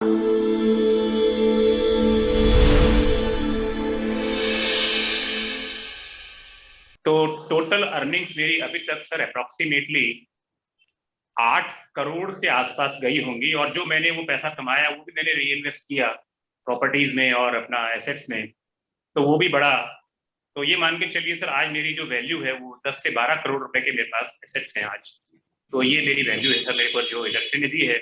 तो total earnings मेरी अभी तक सर अप्रोक्सीमेटली 8 करोड़ के आसपास गई होंगी, और जो मैंने वो पैसा कमाया वो भी मैंने री इन्वेस्ट किया प्रॉपर्टीज में और अपना एसेट्स में, तो वो भी बढ़ा। तो ये मान के चलिए सर, आज मेरी जो वैल्यू है वो 10 से 12 करोड़ रुपए के मेरे पास एसेट्स हैं आज। तो ये मेरी वैल्यू है सर, मेरे को जो इंडस्ट्री ने दी है।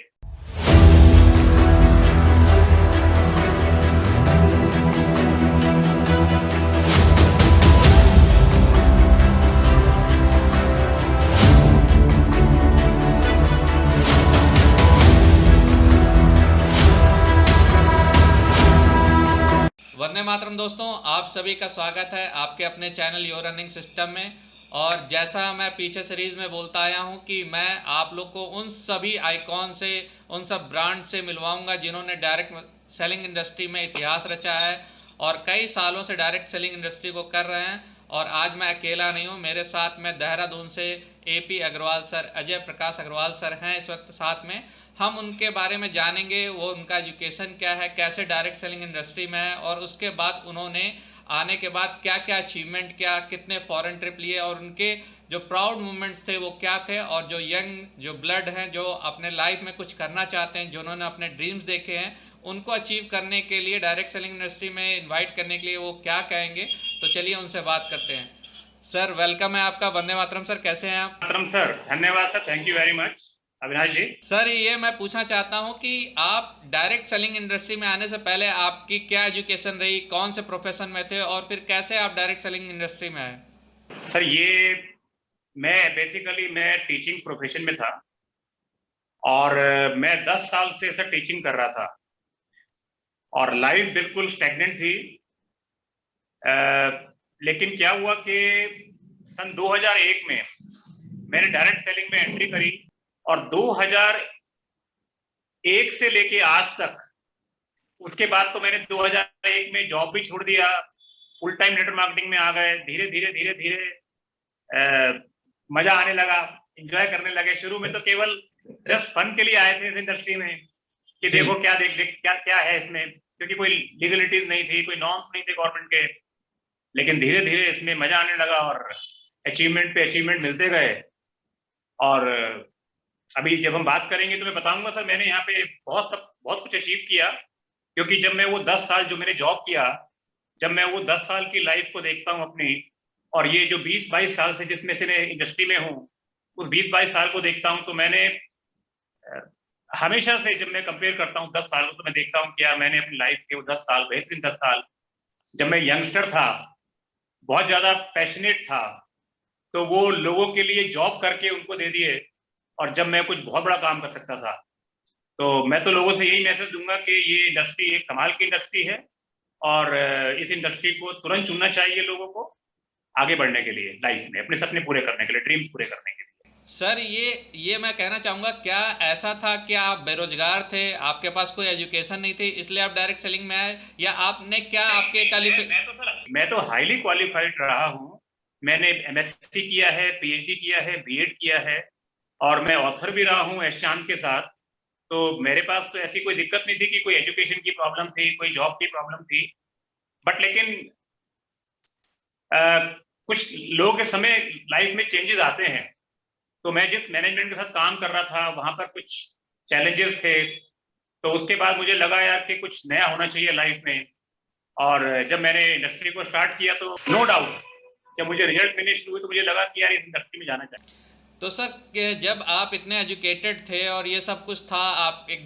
वंदे मातरम दोस्तों, आप सभी का स्वागत है आपके अपने चैनल योर रनिंग सिस्टम में। और जैसा मैं पीछे सीरीज़ में बोलता आया हूं कि मैं आप लोग को उन सभी आइकॉन से, उन सब ब्रांड से मिलवाऊंगा जिन्होंने डायरेक्ट सेलिंग इंडस्ट्री में इतिहास रचा है और कई सालों से डायरेक्ट सेलिंग इंडस्ट्री को कर रहे हैं। और आज मैं अकेला नहीं हूं, मेरे साथ में देहरादून से AP Agarwal sir, Ajay Prakash Agarwal sir हैं इस वक्त साथ में। हम उनके बारे में जानेंगे, वो उनका एजुकेशन क्या है, कैसे डायरेक्ट सेलिंग इंडस्ट्री में है, और उसके बाद उन्होंने आने के बाद क्या क्या अचीवमेंट किया, कितने फॉरेन ट्रिप लिए, और उनके जो प्राउड मोमेंट्स थे वो क्या थे, और जो यंग जो ब्लड हैं जो अपने लाइफ में कुछ करना चाहते हैं, जिन्होंने अपने ड्रीम्स देखे हैं, उनको अचीव करने के लिए डायरेक्ट सेलिंग इंडस्ट्री में इन्वाइट करने के लिए वो क्या कहेंगे। तो चलिए उनसे बात करते हैं। सर वेलकम है आपका। वंदे मातरम सर, कैसे हैं आप? मातरम सर, धन्यवाद sir, thank you very much Avinash ji. Sir ये मैं पूछना चाहता हूं कि आप डायरेक्ट सेलिंग इंडस्ट्री में आने से पहले आपकी क्या एजुकेशन रही, कौन से प्रोफेशन में थे, और फिर कैसे आप डायरेक्ट सेलिंग इंडस्ट्री में आए? सर ये मैं टीचिंग प्रोफेशन में था, और मैं 10 साल से सर टीचिंग कर रहा था, और लाइफ बिल्कुल स्टैग्नेंट थी। लेकिन क्या हुआ कि सन 2001 में मैंने डायरेक्ट सेलिंग में एंट्री करी, और 2001 से लेके आज तक, उसके बाद तो मैंने 2001 में जॉब भी छोड़ दिया, फुल टाइम नेटवर्क मार्केटिंग में आ गए। धीरे धीरे मजा आने लगा, एंजॉय करने लगे। शुरू में तो केवल जस्ट फन के लिए आए थे इस इंडस्ट्री में कि देखो क्या क्या क्या है इसमें, क्योंकि कोई लीगलिटीज नहीं थी, कोई नॉर्म्स नहीं थे गवर्नमेंट के। लेकिन धीरे धीरे इसमें मजा आने लगा, और अचीवमेंट पे अचीवमेंट मिलते गए। और अभी जब हम बात करेंगे तो मैं बताऊंगा सर, मैंने यहाँ पे बहुत कुछ अचीव किया। क्योंकि जब मैं वो 10 साल जो मैंने जॉब किया, जब मैं वो 10 साल की लाइफ को देखता हूँ अपनी, और ये जो 20-22 साल से जिसमें से मैं इंडस्ट्री में हूँ, उस 20-22 साल को देखता हूँ, तो मैंने हमेशा से जब मैं कंपेयर करता हूँ 10 साल को, तो मैं देखता हूँ कि यार मैंने अपनी लाइफ के वो 10 साल, बेहतरीन 10 साल, जब मैं यंगस्टर था, बहुत ज्यादा पैशनेट था, तो वो लोगों के लिए जॉब करके उनको दे दिए, और जब मैं कुछ बहुत बड़ा काम कर सकता था। तो मैं तो लोगों से यही मैसेज दूंगा कि ये इंडस्ट्री एक कमाल की इंडस्ट्री है, और इस इंडस्ट्री को तुरंत चुनना चाहिए लोगों को आगे बढ़ने के लिए, लाइफ में अपने सपने पूरे करने के लिए, ड्रीम्स पूरे करने के लिए। सर ये मैं कहना चाहूँगा, क्या ऐसा था कि आप बेरोजगार थे, आपके पास कोई एजुकेशन नहीं थी, इसलिए आप डायरेक्ट सेलिंग में आए, या आपने क्या आपके मैं तो हाईली क्वालिफाइड रहा हूँ। मैंने MSc किया है, PhD किया है, B.Ed किया है, और मैं ऑथर भी रहा हूँ एशचांद के साथ। तो मेरे पास तो ऐसी कोई दिक्कत नहीं थी कि कोई एजुकेशन की प्रॉब्लम थी, कोई जॉब की प्रॉब्लम थी। बट लेकिन कुछ लोगों के समय लाइफ में चेंजेस आते हैं। तो मैं जिस मैनेजमेंट के साथ काम कर रहा था, वहां पर कुछ चैलेंजेस थे। तो उसके बाद मुझे लगा यार कि कुछ नया होना चाहिए लाइफ में। और जब मैंने इंडस्ट्री को स्टार्ट किया, तो नो डाउट जब मुझे रिजल्ट मिलने शुरू हुए, तो मुझे लगा कि यार इस इंडस्ट्री में जाना चाहिए। तो सर जब आप इतने एजुकेटेड थे और ये सब कुछ था, आप एक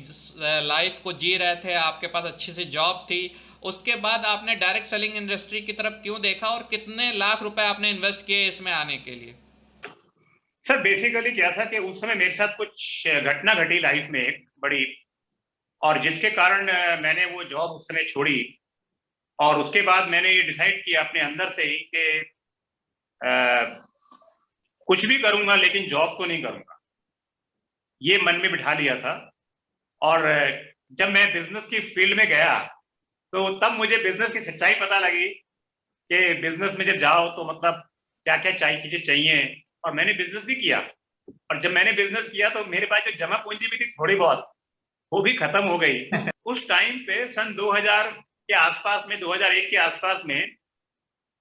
लाइफ को जी रहे थे, आपके पास अच्छी सी जॉब थी, उसके बाद आपने डायरेक्ट सेलिंग इंडस्ट्री की तरफ क्यों देखा, और कितने लाख रुपए आपने इन्वेस्ट किए इसमें आने के लिए? सर बेसिकली क्या था कि उस समय मेरे साथ कुछ घटना घटी लाइफ में एक बड़ी, और जिसके कारण मैंने वो जॉब उस समय छोड़ी। और उसके बाद मैंने ये डिसाइड किया अपने अंदर से ही कि कुछ भी करूंगा लेकिन जॉब तो नहीं करूंगा, ये मन में बिठा लिया था। और जब मैं बिजनेस की फील्ड में गया, तो तब मुझे बिजनेस की सच्चाई पता लगी कि बिजनेस में जब जाओ तो मतलब क्या क्या चीजें चाहिए। और मैंने बिजनेस भी किया, और जब मैंने बिजनेस किया तो मेरे पास जो जमा पूंजी भी थी थोड़ी बहुत, वो भी खत्म हो गई। उस टाइम पे सन 2000 के आसपास में, 2001 के आसपास में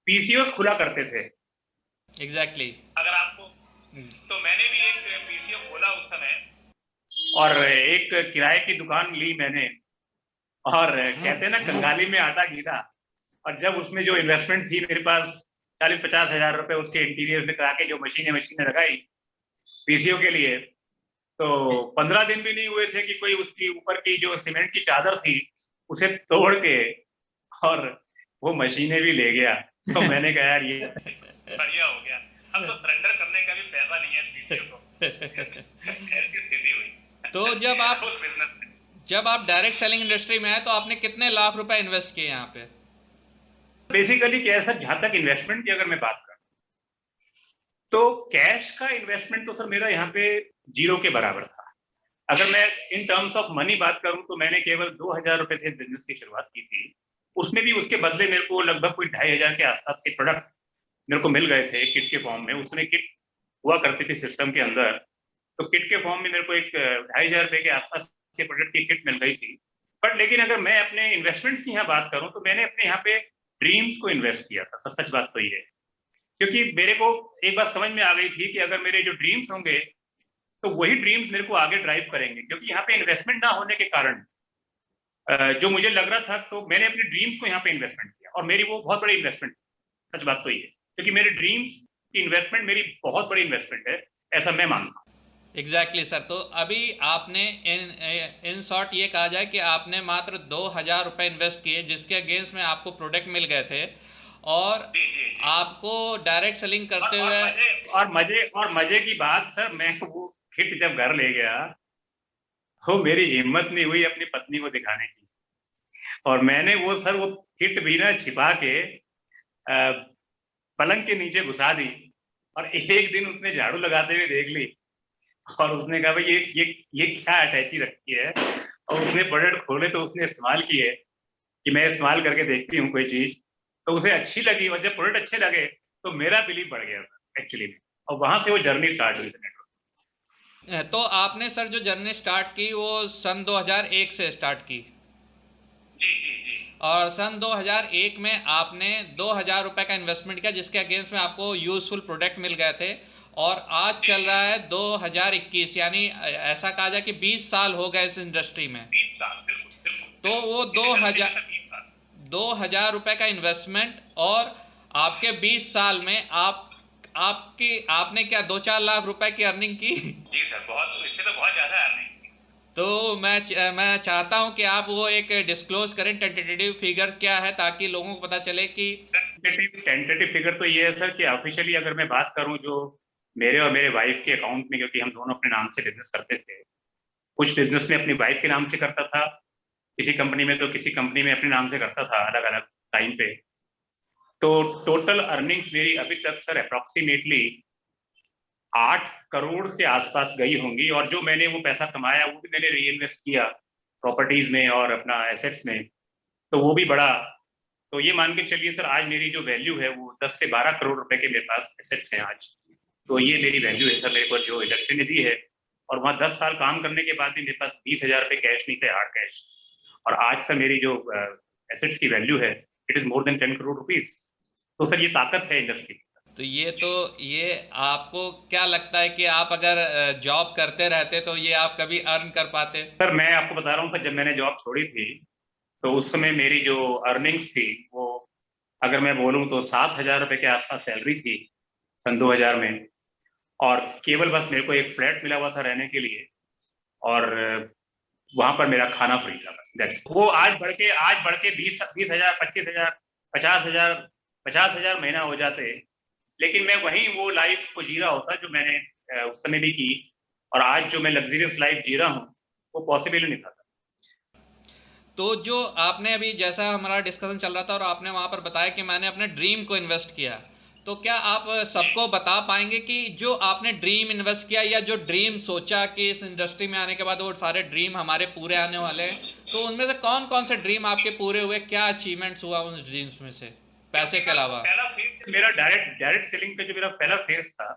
पीसीओ खुला करते थे। एग्जैक्टली। अगर आपको, तो मैंने भी एक पीसीओ खोला उस समय, और एक किराए की दुकान ली मैंने, और कहते हैं ना कंगाली में आटा गीला। और जब उसमें जो इन्वेस्टमेंट थी मेरे पास 40-50 हजार रुपए उसके इंटीरियर में करा के जो मशीनें लगाई पीसीओ के लिए, तो 15 दिन भी नहीं हुए थे कि कोई उसकी ऊपर की जो सीमेंट की चादर थी उसे तोड़ के और वो मशीनें भी ले गया। तो मैंने कहा यार ये बढ़िया हो गया, अब तो सरेंडर करने का भी पैसा नहीं है पीसीओ को। ऐसी स्थिति हुई। तो जब आप डायरेक्ट सेलिंग इंडस्ट्री में आए तो आपने कितने लाख रुपए इन्वेस्ट किए यहाँ पे? बेसिकली क्या है सर, जहां तक इन्वेस्टमेंट की अगर मैं बात करूं तो कैश का इन्वेस्टमेंट तो सर मेरा यहाँ पे 0 के बराबर था। अगर मैं इन टर्म्स ऑफ मनी बात करूं तो मैंने केवल 2000 रुपए से बिजनेस की शुरुआत की थी। उसमें भी उसके बदले मेरे को लगभग कोई 2500 के आसपास के प्रोडक्ट मेरे को मिल गए थे किट के फॉर्म में। उसमें किट हुआ करती थी सिस्टम के अंदर, तो किट के फॉर्म में मेरे को एक 2500 रुपए के आसपास के प्रोडक्ट की किट मिल गई थी। बट लेकिन अगर मैं अपने इन्वेस्टमेंट्स की यहाँ बात करूं तो मैंने अपने यहाँ पे ड्रीम्स को इन्वेस्ट किया था। सच बात तो ये है, क्योंकि मेरे को एक बात समझ में आ गई थी कि अगर मेरे जो ड्रीम्स होंगे तो वही ड्रीम्स मेरे को आगे ड्राइव करेंगे। क्योंकि यहाँ पे इन्वेस्टमेंट ना होने के कारण जो मुझे लग रहा था, तो मैंने अपने ड्रीम्स को यहाँ पे इन्वेस्टमेंट किया, और मेरी वो बहुत बड़ी इन्वेस्टमेंट। सच बात तो ये है, क्योंकि मेरे ड्रीम्स की इन्वेस्टमेंट मेरी बहुत बड़ी इन्वेस्टमेंट है, ऐसा मैं मानता हूँ। Exactly sir. तो अभी आपने इन शॉर्ट ये कहा जाए कि आपने मात्र 2000 रुपए इन्वेस्ट किए जिसके अगेंस्ट में आपको प्रोडक्ट मिल गए थे, और आपको डायरेक्ट सेलिंग करते हुए और मजे की बात सर, मैं वो किट जब घर ले गया तो मेरी हिम्मत नहीं हुई अपनी पत्नी को दिखाने की, और मैंने वो किट भी ना छिपा के पलंग के नीचे घुसा दी। और एक दिन उसने झाड़ू लगाते हुए देख ली और उसने कहा भाई ये क्या अटैची रखी है, और उसने प्रोडक्ट खोले तो उसने इस्तेमाल किए कि मैं इस्तेमाल करके देखती हूँ कोई चीज, तो उसे अच्छी लगी, और जब प्रोडक्ट अच्छे लगे तो मेरा बिलीव बढ़ गया एक्चुअली में, और वहां से वो जर्नी स्टार्ट हुई नेटवर्क। तो आपने सर जो जर्नी स्टार्ट की वो सन 2001 से स्टार्ट की? जी जी जी। और सन 2001 में आपने 2000 रुपए का इन्वेस्टमेंट किया जिसके अगेंस्ट में आपको यूजफुल प्रोडक्ट मिल गए थे, और आज चल रहा है 2021, यानी ऐसा कहा जाए कि 20 साल हो गए इस इंडस्ट्री में। 20 साल, बिल्कुल। तो वो 2000 रुपए का इन्वेस्टमेंट और आपके 20 साल में आपने क्या 2-4 लाख रुपए की अर्निंग की? जी सर, बहुत, इससे तो बहुत ज्यादा अर्निंग। तो मैं चाहता हूं कि आप वो एक डिस्क्लोज करें टेंटेटिव फिगर क्या है, ताकि लोगों को पता चले कि टेंटेटिव फिगर तो ये है सर कि ऑफिशियली अगर मैं बात करूं जो मेरे और मेरे वाइफ के अकाउंट में, क्योंकि हम दोनों अपने नाम से बिजनेस करते थे, कुछ बिजनेस में अपनी वाइफ के नाम से करता था, किसी कंपनी में तो किसी कंपनी में अपने नाम से करता था अलग अलग टाइम पे। तो टोटल अर्निंग्स मेरी अभी तक सर अप्रोक्सीमेटली 8 करोड़ के आसपास गई होंगी, और जो मैंने वो पैसा कमाया वो भी मैंने री इन्वेस्ट किया प्रॉपर्टीज में और अपना एसेट्स में, तो वो भी बढ़ा। तो ये मान के चलिए सर, आज मेरी जो वैल्यू है वो 10 से 12 करोड़ रुपए के मेरे पास एसेट्स हैं आज। तो ये मेरी वैल्यू है सर, मेरे को जो इंडस्ट्री ने दी है। और वहाँ 10 साल काम करने के बाद भी मेरे पास 20,000 रुपए कैश नहीं थे, हार्ड कैश। और आज सर मेरी जो एसेट्स की वैल्यू है it is more than 10 crore rupees. तो सर ये ताकत है इंडस्ट्री। तो ये आपको क्या लगता है कि आप अगर जॉब करते रहते तो ये आप कभी अर्न कर पाते? सर मैं आपको बता रहा हूँ सर, जब मैंने जॉब छोड़ी थी तो उस समय मेरी जो अर्निंग्स थी वो, अगर मैं बोलूँ तो 7,000 रुपए के आसपास सैलरी थी सन 2000 में, और केवल बस मेरे को एक फ्लैट मिला हुआ था रहने के लिए, और वहां पर मेरा खाना फ्री था बस। वो आज बढ़ के 20,000, 25,000, 50,000 महीना हो जाते, लेकिन मैं वहीं वो लाइफ को जी रहा होता जो मैंने उस समय भी की, और आज जो मैं लग्जरियस लाइफ जी रहा हूँ वो पॉसिबल नहीं था। तो जो आपने अभी, जैसा हमारा डिस्कशन चल रहा था और आपने वहां पर बताया कि मैंने अपने ड्रीम को इन्वेस्ट किया, तो क्या आप सबको बता पाएंगे कि जो आपने ड्रीम इन्वेस्ट किया या जो ड्रीम सोचा कि इस इंडस्ट्री में आने के बाद वो सारे ड्रीम हमारे पूरे आने वाले हैं, तो उनमें से कौन कौन से ड्रीम आपके पूरे हुए, क्या अचीवमेंट्स हुआ उन ड्रीम्स में से पैसे के अलावा? पहला फेज मेरा डायरेक्ट सेलिंग का जो मेरा पहला फेज था,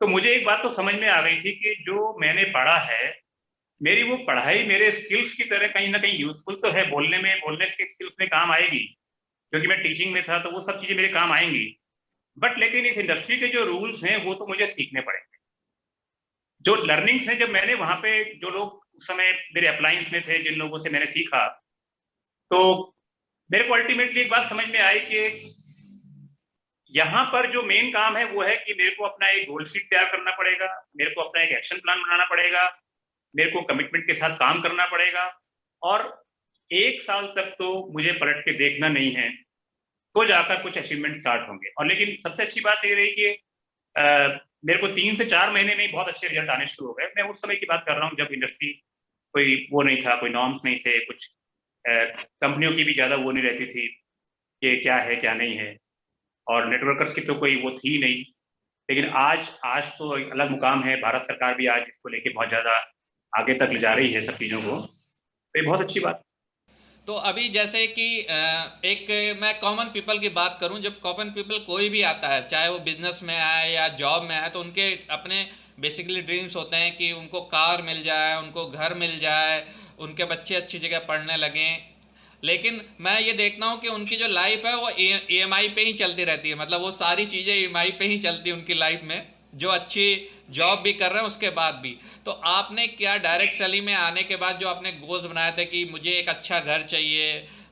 तो मुझे एक बात तो समझ में आ गई थी कि जो मैंने पढ़ा है मेरी वो पढ़ाई मेरे स्किल्स की तरह कहीं ना कहीं यूजफुल तो है, बोलने की स्किल्स में काम आएगी, क्योंकि मैं टीचिंग में था तो वो सब चीजें मेरे काम आएंगी। बट लेकिन इस इंडस्ट्री के जो रूल्स हैं वो तो मुझे सीखने पड़ेंगे। जो लर्निंग्स हैं, जब मैंने वहां पे जो लोग उस समय मेरे अप्लायंस में थे, जिन लोगों से मैंने सीखा, तो मेरे को अल्टीमेटली एक बात समझ में आई कि यहाँ पर जो मेन काम है वो है कि मेरे को अपना एक गोल शीट तैयार करना पड़ेगा, मेरे को अपना एक एक्शन प्लान बनाना पड़ेगा, मेरे को कमिटमेंट के साथ काम करना पड़ेगा, और 1 साल तक तो मुझे पलट के देखना नहीं है, तो जाकर कुछ अचीवमेंट स्टार्ट होंगे। और लेकिन सबसे अच्छी बात ये रही कि मेरे को 3 से 4 महीने में ही बहुत अच्छे रिजल्ट आने शुरू हो गए। मैं उस समय की बात कर रहा हूँ जब इंडस्ट्री कोई वो नहीं था, कोई नॉर्म्स नहीं थे, कुछ कंपनियों की भी ज्यादा वो नहीं रहती थी कि क्या है क्या नहीं है, और नेटवर्कर्स की तो कोई वो थी नहीं। लेकिन आज तो एक अलग मुकाम है, भारत सरकार भी आज इसको लेके बहुत ज्यादा आगे तक ले जा रही है सब चीजों को, तो ये बहुत अच्छी बात। तो अभी जैसे कि एक मैं कॉमन पीपल की बात करूं, जब कॉमन पीपल कोई भी आता है, चाहे वो बिजनेस में आए या जॉब में आए, तो उनके अपने बेसिकली ड्रीम्स होते हैं कि उनको कार मिल जाए, उनको घर मिल जाए, उनके बच्चे अच्छी जगह पढ़ने लगें। लेकिन मैं ये देखता हूँ कि उनकी जो लाइफ है वो ईएमआई पे ही चलती रहती है, मतलब वो सारी चीज़ें ईएमआई पे ही चलती है उनकी लाइफ में, जो अच्छी जॉब भी कर रहे हैं उसके बाद भी। तो आपने क्या डायरेक्ट सेलिंग में आने के बाद जो आपने गोल्स बनाए थे कि मुझे एक अच्छा घर चाहिए,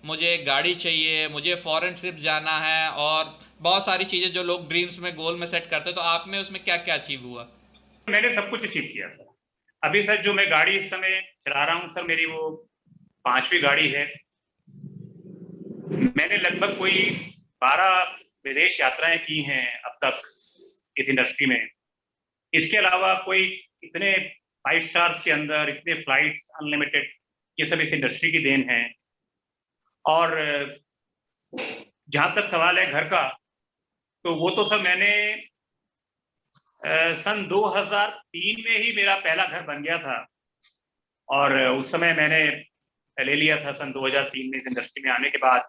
मुझे एक गाड़ी चाहिए, मुझे फॉरेन ट्रिप जाना है, और बहुत सारी चीज़ें जो लोग ड्रीम्स में गोल में सेट करते हैं, तो आप में उसमें क्या क्या अचीव हुआ? मैंने सब कुछ अचीव किया सर। अभी सर जो मैं गाड़ी इस समय चला रहा हूँ सर, मेरी वो 5वीं गाड़ी है। मैंने लगभग कोई 12 विदेश यात्राएं की हैं अब तक इस इंडस्ट्री में। इसके अलावा कोई इतने 5 स्टार्स के अंदर इतने फ्लाइट्स अनलिमिटेड, ये सब इस इंडस्ट्री की देन है। और जहां तक सवाल है घर का, तो वो तो सब मैंने सन 2003 में ही मेरा पहला घर बन गया था, और उस समय मैंने ले लिया था सन 2003 में इस इंडस्ट्री में आने के बाद।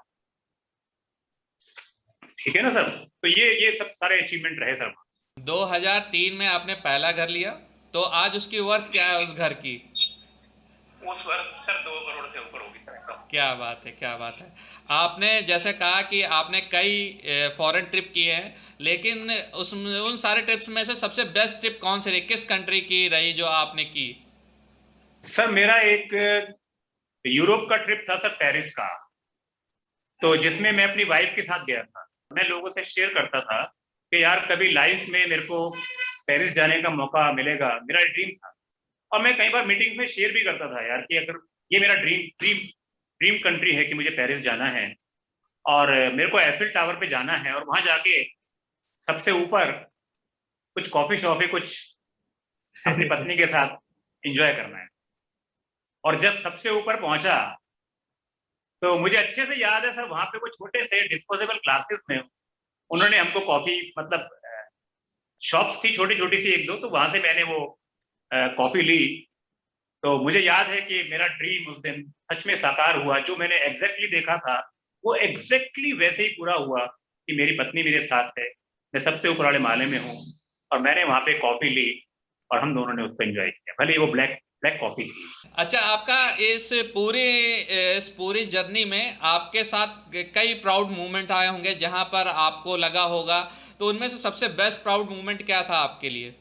ठीक है ना सर, तो ये सब सारे अचीवमेंट रहे सर। 2003 में आपने पहला घर लिया, तो आज उसकी वर्थ क्या है उस घर की? उस वर्ष सर 2 करोड़ से ऊपर होगी सर एकदम। क्या बात है, क्या बात है। आपने जैसे कहा कि आपने कई फॉरेन ट्रिप किए हैं, लेकिन उन सारे ट्रिप्स में से सबसे बेस्ट ट्रिप कौन सी रही, किस कंट्री की रही जो आपने की? सर मेरा एक यूरोप का ट्रिप था सर, पेरिस का, तो जिसमें मैं अपनी वाइफ के साथ गया था। मैं लोगों से शेयर करता था कि यार कभी लाइफ में मेरे को पेरिस जाने का मौका मिलेगा, मेरा ड्रीम था। और मैं कई बार मीटिंग्स में शेयर भी करता था यार कि अगर ये मेरा ड्रीम कंट्री है कि मुझे पेरिस जाना है, और मेरे को एफिल टावर पे जाना है, और वहां जाके सबसे ऊपर कुछ कॉफी शॉप है, कुछ अपनी पत्नी के साथ एंजॉय करना है। और जब सबसे ऊपर पहुंचा तो मुझे अच्छे से याद है सर, वहां पे वो छोटे से डिस्पोजेबल ग्लासेस में उन्होंने हमको कॉफी, मतलब शॉप्स थी छोटी छोटी सी 1-2, तो वहां से मैंने वो कॉफी ली। तो मुझे याद है कि मेरा ड्रीम उस दिन सच में साकार हुआ। जो मैंने एग्जैक्टली देखा था वो एग्जैक्टली वैसे ही पूरा हुआ कि मेरी पत्नी मेरे साथ है, मैं सबसे ऊपर वाले माले में हूँ, और मैंने वहां पे कॉफी ली और हम दोनों ने उसको एंजॉय किया, भले ही वो ब्लैक ब्लैक कॉफी थी। अच्छा, आपका इस पूरी जर्नी में आपके साथ कई प्राउड मोमेंट आए होंगे जहां पर आपको लगा होगा, तो उनमें से सबसे बेस्ट प्राउड मोमेंट क्या था आपके लिए?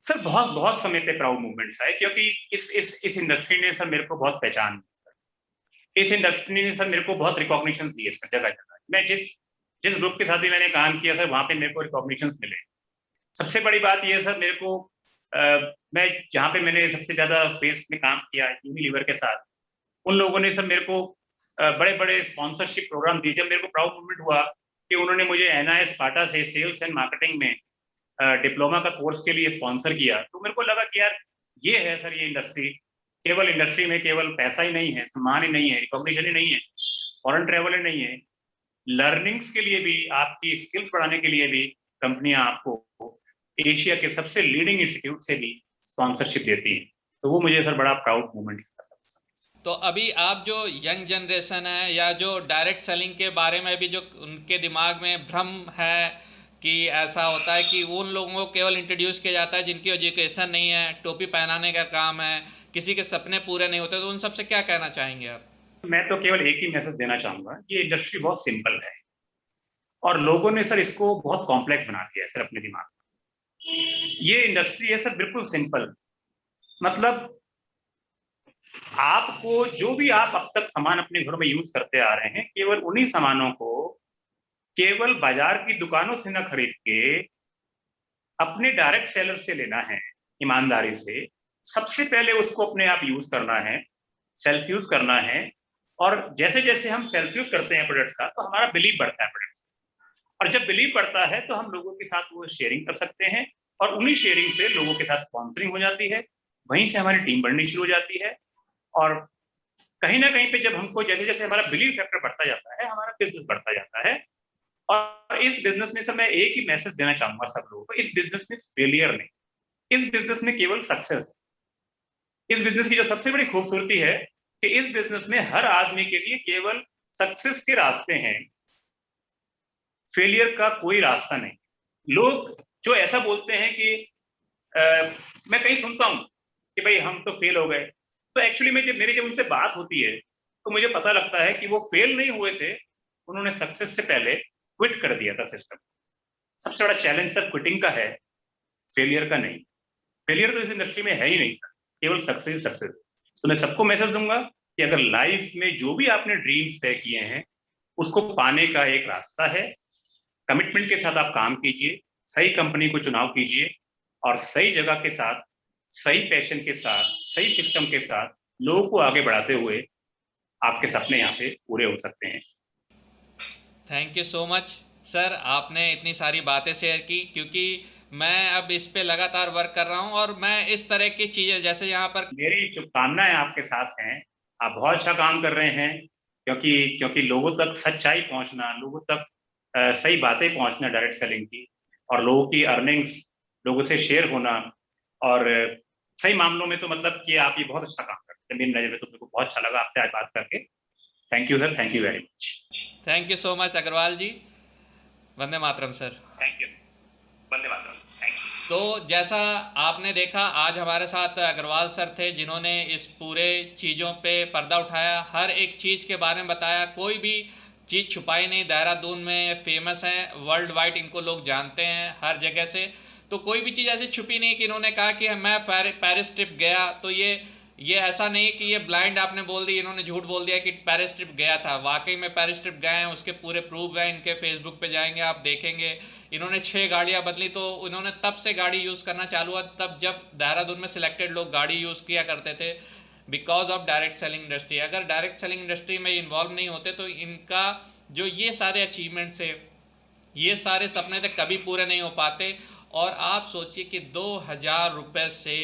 सर बहुत बहुत समय पे प्राउड मूवमेंट्स आए, क्योंकि इस इंडस्ट्री ने सर मेरे को बहुत पहचान दी सर। इस इंडस्ट्री ने सर मेरे को बहुत रिकॉग्निशन दिए सर, जगह जगह। मैं जिस ग्रुप के साथ भी मैंने काम किया सर, वहां पे मेरे को रिकॉग्निशन मिले। सबसे बड़ी बात यह सर, मेरे को मैं जहाँ पे मैंने सबसे ज्यादा फेस में काम किया यूनिलीवर के साथ, उन लोगों ने सर मेरे को बड़े बड़े स्पॉन्सरशिप प्रोग्राम दिए। जब मेरे को प्राउड मूवमेंट हुआ कि उन्होंने मुझे एनआईएस पाटा से सेल्स एंड मार्केटिंग में डिप्लोमा का कोर्स के लिए स्पॉन्सर किया, तो मेरे को लगा कि यार ये है सर, ये इंडस्ट्री। केवल इंडस्ट्री में केवल पैसा ही नहीं है, सम्मान ही नहीं है, रिकॉग्निशन ही नहीं है, फॉरेन ट्रेवल ही नहीं है, लर्निंग्स के लिए भी, आपकी स्किल्स बढ़ाने के लिए भी कंपनियां आपको एशिया के सबसे लीडिंग इंस्टीट्यूट से भी स्पॉन्सरशिप देती है। तो वो मुझे सर बड़ा प्राउड मोमेंट था। तो अभी आप जो यंग जनरेशन है, या जो डायरेक्ट सेलिंग के बारे में भी जो उनके दिमाग में भ्रम है कि ऐसा होता है कि उन लोगों को केवल इंट्रोड्यूस किया जाता है जिनकी एजुकेशन नहीं है, टोपी पहनाने का काम है, किसी के सपने पूरे नहीं होते, तो उन सबसे क्या कहना चाहेंगे आप? मैं तो केवल एक ही मैसेज देना चाहूंगा कि ये इंडस्ट्री बहुत सिंपल है और लोगों ने सर इसको बहुत कॉम्प्लेक्स बना दिया है सर अपने दिमाग में। ये इंडस्ट्री है सर बिल्कुल सिंपल, मतलब आपको जो भी आप अब तक सामान अपने घरों में यूज करते आ रहे हैं, केवल उन्हीं सामानों को केवल बाजार की दुकानों से न खरीद के अपने डायरेक्ट सेलर से लेना है ईमानदारी से। सबसे पहले उसको अपने आप यूज करना है, सेल्फ यूज करना है, और जैसे जैसे हम सेल्फ यूज करते हैं प्रोडक्ट्स का तो हमारा बिलीव बढ़ता है प्रोडक्ट्स, और जब बिलीव बढ़ता है तो हम लोगों के साथ वो शेयरिंग कर सकते हैं, और उन्हीं शेयरिंग से लोगों के साथ स्पॉन्सरिंग हो जाती है, वहीं से हमारी टीम बढ़नी शुरू हो जाती है। और कहीं ना कहीं पे जब हमको जैसे जैसे हमारा बिलीव फैक्टर बढ़ता जाता है, हमारा बिजनेस बढ़ता जाता है। और इस बिजनेस में सर मैं एक ही मैसेज देना चाहूंगा सब लोगों को, इस बिजनेस में फेलियर नहीं, इस बिजनेस में केवल सक्सेस है। इस बिजनेस की जो सबसे बड़ी खूबसूरती है कि इस बिजनेस में हर आदमी के लिए केवल सक्सेस के रास्ते हैं, फेलियर का कोई रास्ता नहीं। लोग जो ऐसा बोलते हैं कि मैं कहीं सुनता हूं कि भाई हम तो फेल हो गए, तो एक्चुअली में जब उनसे बात होती है तो मुझे पता लगता है कि वो फेल नहीं हुए थे, उन्होंने सक्सेस से पहले क्विट कर दिया था सिस्टम। सबसे बड़ा चैलेंज सर क्विटिंग का है, फेलियर का नहीं। फेलियर तो इस इंडस्ट्री में है ही नहीं सर, केवल सक्सेस सक्सेस। तो मैं सबको मैसेज दूंगा कि अगर लाइफ में जो भी आपने ड्रीम्स तय किए हैं उसको पाने का एक रास्ता है, कमिटमेंट के साथ आप काम कीजिए, सही कंपनी को चुनाव कीजिए, और सही जगह के साथ, सही पैशन के साथ, सही सिस्टम के साथ लोगों को आगे बढ़ाते हुए आपके सपने यहाँ पे पूरे हो सकते हैं। Thank you so much sir, आपने इतनी सारी बातें शेयर की, क्योंकि मैं अब इस पे लगातार वर्क कर रहा हूँ और मैं इस तरह की चीज़ें जैसे यहाँ पर मेरी शुभकामनाएं आपके साथ हैं, आप बहुत अच्छा काम कर रहे हैं, क्योंकि लोगों तक सच्चाई पहुंचना, लोगों तक सही बातें पहुंचना डायरेक्ट सेलिंग की, और लोगों की अर्निंग्स लोगों से शेयर होना, और सही मामलों में तो मतलब कि आप ये बहुत अच्छा काम करते हैं। मेरी नजर में तो मेरे को बहुत अच्छा लगा आपसे आज बात करके। Thank you sir, thank you very much. Thank you so much Agarwal ji. वंदे मातरम सर। थैंक यू, वंदे मातरम। Thank you. तो जैसा आपने देखा, आज हमारे साथ अग्रवाल सर थे जिन्होंने इस पूरे चीज़ों पे पर्दा उठाया, हर एक चीज़ के बारे में बताया, कोई भी चीज़ छुपाई नहीं। देहरादून में फेमस हैं, वर्ल्ड वाइड इनको लोग जानते हैं हर जगह से, तो कोई भी चीज़ ऐसी छुपी नहीं कि इन्होंने कहा कि मैं पेरिस ट्रिप गया। तो ये ऐसा नहीं कि ये ब्लाइंड आपने बोल दी, इन्होंने झूठ बोल दिया कि पेरिस ट्रिप गया था। वाकई में पेरिस ट्रिप गए हैं, उसके पूरे प्रूफ हैं, इनके फेसबुक पे जाएंगे आप देखेंगे। इन्होंने 6 गाड़ियां बदली, तो इन्होंने तब से गाड़ी यूज़ करना चालू हुआ तब जब देहरादून में सिलेक्टेड लोग गाड़ी यूज़ किया करते थे, because of direct selling industry. अगर डायरेक्ट सेलिंग इंडस्ट्री में इन्वॉल्व नहीं होते तो इनका जो ये सारे अचीवमेंट्स थे, ये सारे सपने थे, कभी पूरे नहीं हो पाते। और आप सोचिए कि 2000 रुपये से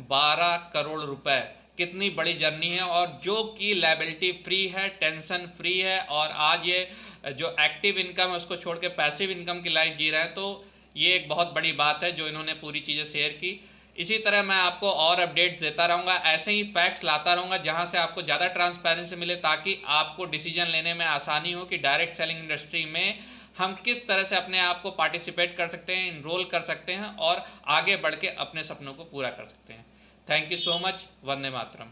12 करोड़ रुपए, कितनी बड़ी जर्नी है, और जो कि लायबिलिटी फ्री है, टेंशन फ्री है, और आज ये जो एक्टिव इनकम है उसको छोड़ के पैसिव इनकम की लाइफ जी रहे हैं। तो ये एक बहुत बड़ी बात है जो इन्होंने पूरी चीज़ें शेयर की। इसी तरह मैं आपको और अपडेट्स देता रहूँगा, ऐसे ही फैक्ट्स लाता रहूँगा जहाँ से आपको ज़्यादा ट्रांसपेरेंसी मिले, ताकि आपको डिसीजन लेने में आसानी हो कि डायरेक्ट सेलिंग इंडस्ट्री में हम किस तरह से अपने आप को पार्टिसिपेट कर सकते हैं, इनरोल कर सकते हैं, और आगे बढ़ के अपने सपनों को पूरा कर सकते हैं। Thank you so much. Vande Mataram.